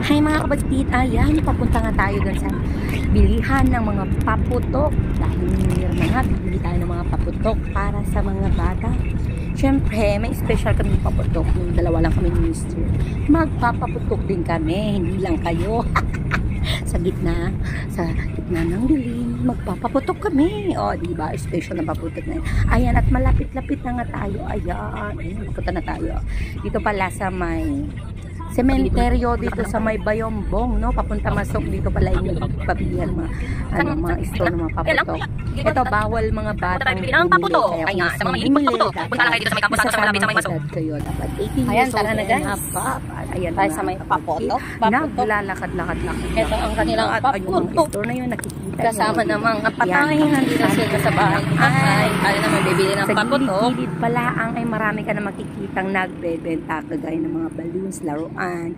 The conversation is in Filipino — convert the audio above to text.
Hi mga kapatid, ayan, papunta nga tayo dun sa bilihan ng mga paputok. Dahil New Year na nga, bibili tayo ng mga paputok para sa mga bata. Syempre, may special kami paputok. Yung dalawa lang kami ni Mr. Magpapaputok din kami, hindi lang kayo. sa gitna ng dilim, magpapaputok kami. O, diba? Special na paputok na yun. Ayan, at malapit-lapit na nga tayo. Ayan, papunta na tayo. Dito pala sa may sementeryo dito sa may Bayombong, no? Papunta masok dito pala yung pabilihan mga store ng mga paputok. Ito bawal mga batang ng paputok. Kaya Ay nga, sa mga hilig paputok. Punta lang kayo dito sa may campus sa malapit sa may masok. Kayo dapat 18 Ayan, years old tara na, guys. Ayan Tayo sa may paputok. Naglalakad-lakad. Ito ang kanilang at yung mga paputok. store na yun nakikita Kasama nyo. ng mga patay. Nandito sila sa bahay. Ay, tayo naman bibili ng sa paputok. gilid pala ang ay marami ka na makikitang nagbebenta kagaya ng mga balloons, laruan,